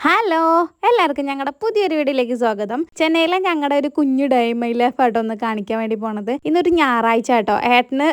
Hello, എല്ലാവർക്കും ഞങ്ങളുടെ പുതിയൊരു വീഡിയോയിലേക്ക് സ്വാഗതം. ചെന്നൈയിലെ ഞങ്ങളുടെ ഒരു കുഞ്ഞു ഡൈമൈ ലൈഫ് ആട്ടോ ഒന്ന് കാണിക്കാൻ വേണ്ടി പോണത്. ഇന്നൊരു ഞായറാഴ്ച ആട്ടോ. ഏട്ടന്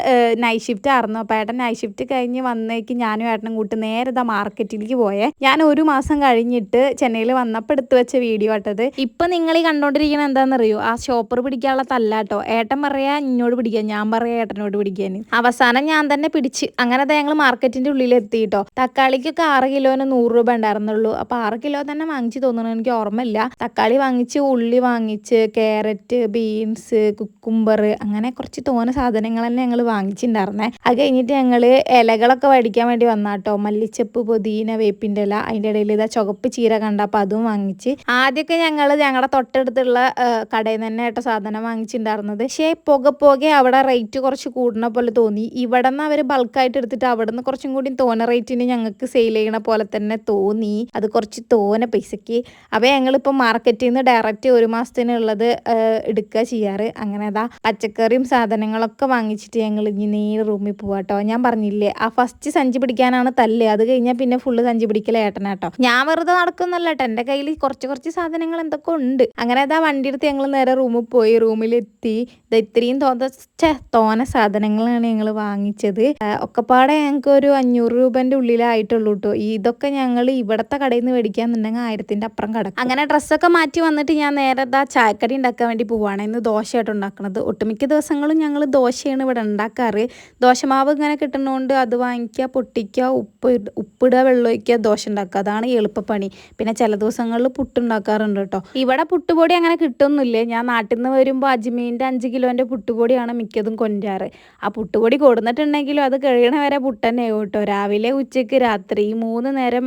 നൈറ്റ് ഷിഫ്റ്റ് ആയിരുന്നു. അപ്പോൾ ഏട്ടൻ നൈറ്റ് ഷിഫ്റ്റ് കഴിഞ്ഞ് വന്നേക്ക് ഞാനും ഏട്ടനും കൂട്ടി നേരെ മാർക്കറ്റിലേക്ക് പോയേ. ഞാൻ ഒരു മാസം കഴിഞ്ഞിട്ട് ചെന്നൈയിൽ വന്നപ്പോൾ എടുത്തു വെച്ച വീഡിയോ ആട്ടത്. ഇപ്പം നിങ്ങൾ ഈ കണ്ടോണ്ടിരിക്കുന്നത് എന്താണെന്നറിയോ? ആ ഷോപ്പർ പിടിക്കാനുള്ള തല്ലാട്ടോ. ഏട്ടൻ പറയാ ഇന്നോട് പിടിക്കാൻ, ഞാൻ പറയാ ഏട്ടനോട് പിടിക്കാൻ. അവസാനം ഞാൻ തന്നെ പിടിച്ച്. അങ്ങനെ ഞങ്ങൾ മാർക്കറ്റിന്റെ ഉള്ളിൽ എത്തിയിട്ടോ. തക്കാളിക്കൊക്കെ 6 കിലോന് 100 രൂപ ഉണ്ടായിരുന്നുള്ളൂ. അപ്പോൾ 6 കിലോ തന്നെ വാങ്ങിച്ച് തോന്നുന്നു, എനിക്ക് ഓർമ്മയില്ല. തക്കാളി വാങ്ങിച്ച്, ഉള്ളി വാങ്ങിച്ച്, ക്യാരറ്റ്, ബീൻസ്, കുക്കുംബർ, അങ്ങനെ കുറച്ച് തോന സാധനങ്ങൾ തന്നെ ഞങ്ങൾ വാങ്ങിച്ചിട്ടുണ്ടായിരുന്നേ. അത് കഴിഞ്ഞിട്ട് ഞങ്ങൾ ഇലകളൊക്കെ മേടിക്കാൻ വേണ്ടി വന്നാട്ടോ. മല്ലിച്ചപ്പ്, പുതിന, വേപ്പിൻ്റെ ഇല, അതിൻ്റെ ഇടയിൽ ഇതാ ചുവപ്പ് ചീര കണ്ടപ്പോൾ അതും വാങ്ങിച്ച്. ആദ്യമൊക്കെ ഞങ്ങൾ ഞങ്ങളുടെ തൊട്ടടുത്തുള്ള കടയിൽ നിന്ന് തന്നെ ആട്ടോ സാധനം വാങ്ങിച്ചിട്ടുണ്ടായിരുന്നത്. പക്ഷേ പോകെ അവിടെ റേറ്റ് കുറച്ച് കൂടുന്ന പോലെ തോന്നി. ഇവിടെ നിന്ന് അവർ ബൾക്കായിട്ട് എടുത്തിട്ട് അവിടെ നിന്ന് കുറച്ചും കൂടി തോന റേറ്റിന് ഞങ്ങൾക്ക് സെയിൽ ചെയ്യണ പോലെ തന്നെ തോന്നി. അത് കുറച്ച് തോന പൈസയ്ക്ക്. അപ്പോൾ ഞങ്ങളിപ്പോൾ മാർക്കറ്റിൽ നിന്ന് ഡയറക്റ്റ് ഒരു മാസത്തിനുള്ളത് എടുക്കുക ചെയ്യാറ്. അങ്ങനെ അതാ പച്ചക്കറിയും സാധനങ്ങളൊക്കെ വാങ്ങിച്ചിട്ട് ഞങ്ങൾ ഇനി നേരെ റൂമിൽ പോവാട്ടോ. ഞാൻ പറഞ്ഞില്ലേ, ആ ഫസ്റ്റ് സഞ്ചി പിടിക്കാനാണ് തല്ല്. അത് കഴിഞ്ഞാൽ പിന്നെ ഫുള്ള് സഞ്ചി പിടിക്കൽ ഏട്ടനാട്ടോ. ഞാൻ വെറുതെ നടക്കുന്നല്ല കേട്ടോ, എൻ്റെ കയ്യിൽ കുറച്ച് സാധനങ്ങൾ എന്തൊക്കെ ഉണ്ട്. അങ്ങനെ അതാ വണ്ടി എടുത്ത് ഞങ്ങൾ നേരെ റൂമിൽ പോയി. റൂമിലെത്തി ഇത്രയും തോന സാധനങ്ങളാണ് ഞങ്ങൾ വാങ്ങിച്ചത്. ഒക്കെപ്പാടെ ഞങ്ങൾക്ക് ഒരു 500 രൂപൻ്റെ ഉള്ളിലായിട്ടുള്ളൂ കേട്ടോ. ഇതൊക്കെ ഞങ്ങൾ ഇവിടുത്തെ കടയിൽ നിന്ന് മേടിക്കാന്നുണ്ടെങ്കിൽ 1000ൻ്റെ അപ്പുറം കിടക്കും. അങ്ങനെ ഡ്രസ്സൊക്കെ മാറ്റി വന്നിട്ട് ഞാൻ നേരെ ചായക്കടി ഉണ്ടാക്കാൻ വേണ്ടി പോവുകയാണ്. ഇന്ന് ദോശയായിട്ട് ഉണ്ടാക്കുന്നത്. ഒട്ടുമിക്ക ദിവസങ്ങളും ഞങ്ങൾ ദോശയാണ് ഇവിടെ ഉണ്ടാക്കാറ്. ദോശമാവ് ഇങ്ങനെ കിട്ടുന്നതുകൊണ്ട് അത് വാങ്ങിക്കുക, പൊട്ടിക്കുക, ഉപ്പിടുക, വെള്ളം ഒഴിക്കുക, ദോശ ഉണ്ടാക്കുക. അതാണ് എളുപ്പപ്പണി. പിന്നെ ചില ദിവസങ്ങളിൽ പുട്ടുണ്ടാക്കാറുണ്ട് കേട്ടോ. ഇവിടെ പുട്ടുപൊടി അങ്ങനെ കിട്ടുന്നില്ലേ. ഞാൻ നാട്ടിൽ നിന്ന് വരുമ്പോൾ അജ്മീൻ്റെ 5 കിലോൻ്റെ പുട്ടുപൊടിയാണ് മിക്കതും കൊണ്ടുവരാറ്. ആ പുട്ടുപൊടി കൊടുന്നിട്ടുണ്ടെങ്കിലും അത് കഴിയണ വരെ പുട്ട് തന്നെ കേട്ടോ. രാവിലെ, ഉച്ചയ്ക്ക്, രാത്രി 3 നേരം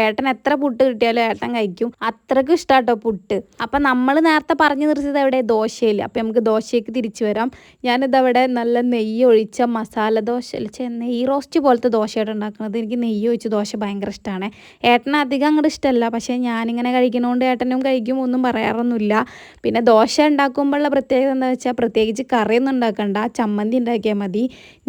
ഏട്ടൻ എത്ര പുട്ട് കിട്ടിയാലും ഏട്ടൻ കഴിക്കും. അത്രയ്ക്കും ഇഷ്ടാട്ടോ പുട്ട്. അപ്പം നമ്മൾ നേരത്തെ പറഞ്ഞു നിർത്തിയത് എവിടെ? ദോശയിൽ. അപ്പം നമുക്ക് ദോശയ്ക്ക് തിരിച്ചു വരാം. ഞാനിതവിടെ നല്ല നെയ്യ് ഒഴിച്ച മസാല ദോശ, നെയ്യ് റോസ്റ്റ് പോലത്തെ ദോശയായിട്ട് ഉണ്ടാക്കുന്നത്. എനിക്ക് നെയ്യ് ഒഴിച്ച ദോശ ഭയങ്കര ഇഷ്ടമാണ്. ഏട്ടന് അധികം അങ്ങോട്ട് ഇഷ്ടമല്ല, പക്ഷേ ഞാനിങ്ങനെ കഴിക്കുന്നതുകൊണ്ട് ഏട്ടനും കഴിക്കും, ഒന്നും പറയാറൊന്നുമില്ല. പിന്നെ ദോശ ഉണ്ടാക്കുമ്പോഴുള്ള പ്രത്യേകത എന്താ വെച്ചാൽ പ്രത്യേകിച്ച് കറിയൊന്നും ഉണ്ടാക്കണ്ട, ചമ്മന്തി ഉണ്ടാക്കിയാൽ മതി.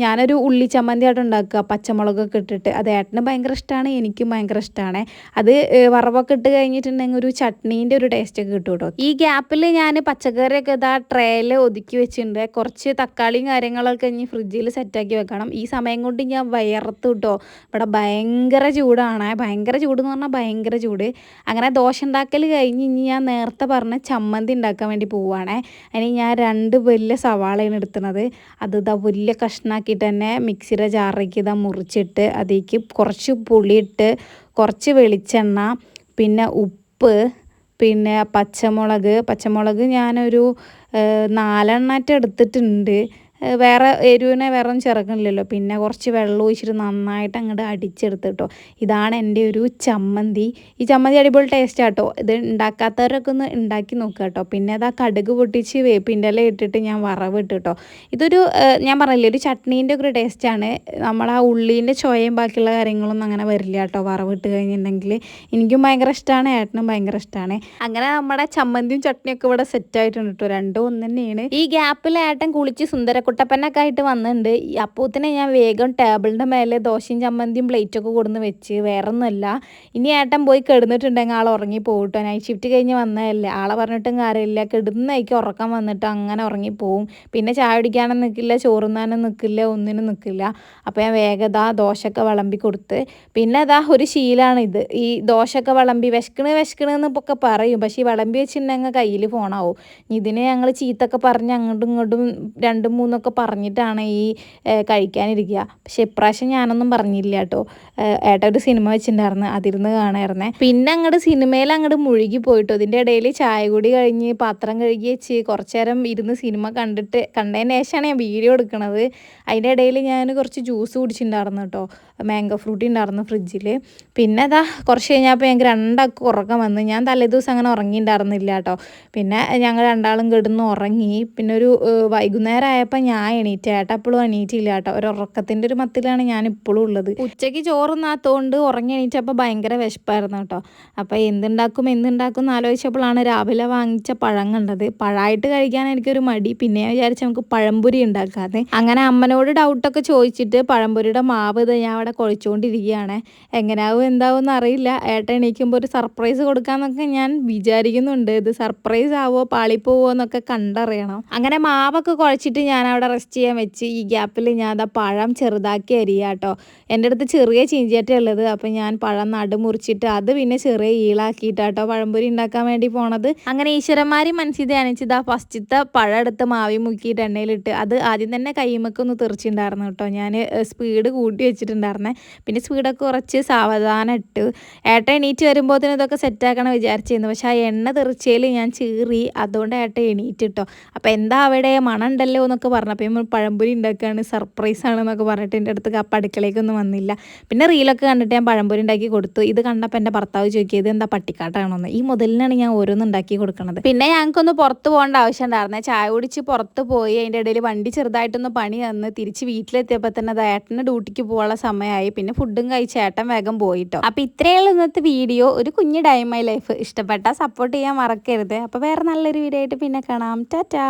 ഞാനൊരു ഉള്ളി ചമ്മന്തി ആയിട്ട് ഉണ്ടാക്കുക, പച്ചമുളകൊക്കെ ഇട്ടിട്ട്. അത് ഏട്ടന് ഭയങ്കര ഇഷ്ടമാണ്, എനിക്കും ഭയങ്കര ഇഷ്ടമാണ്. അത് വറവൊക്കെ ഇട്ട് കഴിഞ്ഞിട്ടുണ്ടെങ്കിൽ ഒരു ചട്നീൻ്റെ ഒരു ടേസ്റ്റൊക്കെ കിട്ടും കേട്ടോ. ഈ ഗ്യാപ്പിൽ ഞാൻ പച്ചക്കറിയൊക്കെ ഇതാ ട്രേയിൽ ഒതുക്കി വെച്ചിട്ടുണ്ട്. കുറച്ച് തക്കാളിയും കാര്യങ്ങളൊക്കെ ഇനി ഫ്രിഡ്ജിൽ സെറ്റാക്കി വെക്കണം. ഈ സമയം കൊണ്ട് ഞാൻ വയർത്ത് കിട്ടോ. ഇവിടെ ഭയങ്കര ചൂടാണ്. ഭയങ്കര ചൂടെന്ന് പറഞ്ഞാൽ ഭയങ്കര ചൂട്. അങ്ങനെ ദോശ ഉണ്ടാക്കൽ കഴിഞ്ഞ് ഇനി ഞാൻ നേരത്തെ പറഞ്ഞ ചമ്മന്തി ഉണ്ടാക്കാൻ വേണ്ടി പോവുകയാണേ. അതിന് ഞാൻ 2 വലിയ സവാളയാണ് എടുക്കുന്നത്. അത് ഇതാ വലിയ കഷ്ണാക്കിയിട്ട് തന്നെ മിക്സിയുടെ ജാറിലേക്ക് ഇതാ മുറിച്ചിട്ട് അതിലേക്ക് കുറച്ച് പുളിയിട്ട്, കുറച്ച് വെളിച്ചെണ്ണ, പിന്നെ ഉപ്പ്, പിന്നെ പച്ചമുളക് ഞാനൊരു 4 എണ്ണമായിട്ട് എടുത്തിട്ടുണ്ട്. വേറെ എരിവിനെ വേറെ ഒന്നും ചേർക്കണില്ലല്ലോ. പിന്നെ കുറച്ച് വെള്ളം ഒഴിച്ചിട്ട് നന്നായിട്ട് അങ്ങോട്ട് അടിച്ചെടുത്ത് കേട്ടോ. ഇതാണ് എൻ്റെ ഒരു ചമ്മന്തി. ഈ ചമ്മന്തി അടിപൊളി ടേസ്റ്റ് ആട്ടോ. ഇത് ഉണ്ടാക്കാത്തവരൊക്കെ ഒന്ന് ഉണ്ടാക്കി നോക്കുക കേട്ടോ. പിന്നെ അതാ കടുക് പൊട്ടിച്ച് വേപ്പിൻ്റെ ഇല ഇട്ടിട്ട് ഞാൻ വറവിട്ട് കേട്ടോ. ഇതൊരു ഞാൻ പറഞ്ഞില്ലേ, ഒരു ചട്നീൻ്റെ ഒക്കെ ഒരു ടേസ്റ്റാണ്. നമ്മൾ ആ ഉള്ളീൻ്റെ ചോയയും ബാക്കിയുള്ള കാര്യങ്ങളൊന്നും അങ്ങനെ വരില്ല കേട്ടോ വറവിട്ട് കഴിഞ്ഞിട്ടുണ്ടെങ്കിൽ. എനിക്കും ഭയങ്കര ഇഷ്ടമാണ്, ഏട്ടനും ഭയങ്കര ഇഷ്ടമാണ്. അങ്ങനെ നമ്മുടെ ചമ്മന്തിയും ചട്നിയൊക്കെ ഇവിടെ സെറ്റായിട്ടുണ്ട് കേട്ടോ. രണ്ടും ഒന്ന് തന്നെയാണ്. ഈ ഗ്യാപ്പിൽ ഏട്ടൻ കുളിച്ച് കുട്ടപ്പനൊക്കെ ആയിട്ട് വന്നിട്ടുണ്ട്. അപ്പോത്തിന് ഞാൻ വേഗം ടേബിളിൻ്റെ മേലെ ദോശയും ചമ്മന്തിയും പ്ലേറ്റൊക്കെ കൊടുന്ന് വെച്ച്. വേറെ ഒന്നുമല്ല, ഇനി ഏട്ടൻ പോയി കിടന്നിട്ടുണ്ടെങ്കിൽ ആൾ ഉറങ്ങി പോകട്ടോ. നൈറ്റ് ഷിഫ്റ്റ് കഴിഞ്ഞ് വന്നതല്ലേ, ആളെ പറഞ്ഞിട്ടും കാര്യമില്ല. കിടന്നേക്ക് ഉറക്കം വന്നിട്ട് അങ്ങനെ ഉറങ്ങിപ്പോവും. പിന്നെ ചായ കുടിക്കാനും നിൽക്കില്ല, ചോറുന്നാനും നിൽക്കില്ല, ഒന്നിനും നിൽക്കില്ല. അപ്പോൾ ഞാൻ വേഗം ദോശയൊക്കെ വിളമ്പി കൊടുത്ത്. പിന്നെ ഒരു ശീലമാണിത്. ഈ ദോശയൊക്കെ വിളമ്പി വിശക്കണെന്ന് ഒക്കെ പറയും, പക്ഷേ ഈ വിളമ്പി വെച്ചിട്ടുണ്ടെങ്കിൽ കയ്യിൽ ഫോണാവും. ഇതിന് ഞങ്ങൾ ചീത്തൊക്കെ പറഞ്ഞ് അങ്ങോട്ടും ഇങ്ങോട്ടും 2-3 പറഞ്ഞിട്ടാണ് ഈ കഴിക്കാനിരിക്കുക. പക്ഷെ ഇപ്രാവശ്യം ഞാനൊന്നും പറഞ്ഞില്ല കേട്ടോ. ഏട്ടൻ ഒരു സിനിമ വെച്ചിട്ടുണ്ടായിരുന്നു, അതിരുന്ന് കാണായിരുന്നേ. പിന്നെ അങ്ങോട്ട് സിനിമയിൽ അങ്ങോട്ട് മുഴുകി പോയിട്ടോ. ഇതിൻ്റെ ഇടയിൽ ചായ കൂടി കഴിഞ്ഞ് പാത്രം കഴുകി വെച്ച് കുറച്ച് നേരം ഇരുന്ന് സിനിമ കണ്ടതിന് ശേഷമാണ് ഞാൻ വീഡിയോ എടുക്കുന്നത്. അതിൻ്റെ ഇടയിൽ ഞാൻ കുറച്ച് ജ്യൂസ് കുടിച്ചിട്ടുണ്ടായിരുന്നു കേട്ടോ. മാംഗോ ഫ്രൂട്ടി ഉണ്ടായിരുന്നു ഫ്രിഡ്ജിൽ. പിന്നെ കുറച്ച് കഴിഞ്ഞപ്പോൾ ഞങ്ങൾക്ക് രണ്ടാൾക്കും ഉറക്കം വന്ന്. ഞാൻ തലേദിവസം അങ്ങനെ ഉറങ്ങിയിട്ടുണ്ടായിരുന്നില്ല കേട്ടോ. പിന്നെ ഞങ്ങൾ രണ്ടാളും കിടന്ന് ഉറങ്ങി. പിന്നെ ഒരു വൈകുന്നേരം ആയപ്പോൾ ഞാൻ എണീറ്റ്. ഏട്ടാ എപ്പോഴും എണീറ്റില്ല കേട്ടോ. ഒരു ഉറക്കത്തിൻ്റെ ഒരു മത്തിലാണ് ഞാൻ ഇപ്പോഴും ഉള്ളത്. ഉച്ചയ്ക്ക് ചോറുന്നാത്തോണ്ട് ഉറങ്ങി എണീറ്റപ്പോൾ ഭയങ്കര വിശപ്പായിരുന്നു കേട്ടോ. അപ്പോൾ എന്തുണ്ടാക്കും എന്ന് ആലോചിച്ചപ്പോഴാണ് രാവിലെ വാങ്ങിച്ച പഴം കണ്ടത്. പഴമായിട്ട് കഴിക്കാൻ എനിക്കൊരു മടി. പിന്നെ വിചാരിച്ച് നമുക്ക് പഴംപൊരി ഉണ്ടാക്കാതെ. അങ്ങനെ അമ്മനോട് ഡൗട്ടൊക്കെ ചോദിച്ചിട്ട് പഴംപൊരിയുടെ മാവ് ഞാൻ അവിടെ അവിടെ കുഴച്ചുകൊണ്ടിരിക്കുകയാണ്. എങ്ങനെയാവും എന്താവും അറിയില്ല. ഏട്ടൻ എണീക്കുമ്പോൾ ഒരു സർപ്രൈസ് കൊടുക്കാമെന്നൊക്കെ ഞാൻ വിചാരിക്കുന്നുണ്ട്. ഇത് സർപ്രൈസ് ആവോ പാളിപ്പോവോ എന്നൊക്കെ കണ്ടറിയണം. അങ്ങനെ മാവൊക്കെ കുഴച്ചിട്ട് ഞാൻ അവിടെ റെസ്റ്റ് ചെയ്യാൻ വെച്ച് ഈ ഗ്യാപ്പിൽ ഞാൻ അതാ പഴം ചെറുതാക്കി അരിയാട്ടോ. എൻ്റെ അടുത്ത് ചെറിയ ചീഞ്ചിയാട്ടേ ഉള്ളത്. അപ്പം ഞാൻ പഴം നടുമുറിച്ചിട്ട് അത് പിന്നെ ചെറിയ ഈളാക്കിയിട്ടാട്ടോ പഴംപൊരി ഉണ്ടാക്കാൻ വേണ്ടി പോണത്. അങ്ങനെ ഈശ്വരന്മാരി മനസ്സിൽ ധ്യാനിച്ചത് ആ ഫസ്റ്റത്തെ പഴം എടുത്ത് മാവി മുക്കിയിട്ട് എണ്ണയിലിട്ട് അത് ആദ്യം തന്നെ കൈമൊക്കെ തെറിച്ചിട്ടുണ്ടായിരുന്നു കേട്ടോ. ഞാൻ സ്പീഡ് കൂട്ടി വെച്ചിട്ടുണ്ടായിരുന്നേ. പിന്നെ സ്പീഡൊക്കെ കുറച്ച് സാവധാനം ഇട്ട് ഏട്ടൻ എണീറ്റ് വരുമ്പോഴത്തേനും ഇതൊക്കെ സെറ്റാക്കണം വിചാരിച്ചിരുന്നു. പക്ഷെ ആ എണ്ണ തെറിച്ചതിൽ ഞാൻ ചീറി. അതുകൊണ്ട് ഏട്ടൻ എണീറ്റിട്ടോ. അപ്പോൾ എന്താ അവിടെ മണം ഉണ്ടല്ലോ എന്നൊക്കെ പറഞ്ഞപ്പോൾ നമ്മൾ പഴംപൊരി ഉണ്ടാക്കുകയാണ്, സർപ്രൈസ് ആണെന്നൊക്കെ പറഞ്ഞിട്ട് എൻ്റെ അടുത്ത് അപ്പം അടുക്കളേക്കൊന്നും വന്നില്ല. പിന്നെ റീലൊക്കെ കണ്ടിട്ട് ഞാൻ പഴംപൊരി ഉണ്ടാക്കി കൊടുത്തു. ഇത് കണ്ടപ്പോൾ എൻ്റെ ഭർത്താവ് ചോദിക്കിയത് എന്താ പട്ടിക്കാട്ടാണോന്ന്. ഈ മുതലിനാണ് ഞാൻ ഓരോന്നും ഉണ്ടാക്കി കൊടുക്കുന്നത്. പിന്നെ ഞങ്ങൾക്കൊന്ന് പുറത്ത് പോകേണ്ട ആവശ്യം ഉണ്ടായിരുന്നേ. ചായ കുടിച്ച് പുറത്ത് പോയി അതിൻ്റെ ഇടയിൽ വണ്ടി ചെറുതായിട്ടൊന്ന് പണി തന്ന് തിരിച്ച് വീട്ടിലെത്തിയപ്പോൾ തന്നെ അത് ഏട്ടന് ഡ്യൂട്ടിക്ക് പോകാനുള്ള സമയമായി. പിന്നെ ഫുഡും കഴിച്ച് ഏട്ടൻ വേഗം പോയിട്ടോ. അപ്പോൾ ഇത്രയുള്ള ഇന്നത്തെ വീഡിയോ. ഒരു കുഞ്ഞ് ഡേ മൈ ലൈഫ് ഇഷ്ടപ്പെട്ടാൽ സപ്പോർട്ട് ചെയ്യാൻ മറക്കരുത്. അപ്പോൾ വേറെ നല്ലൊരു വീഡിയോ ആയിട്ട് പിന്നെ കാണാം. ടാറ്റാ.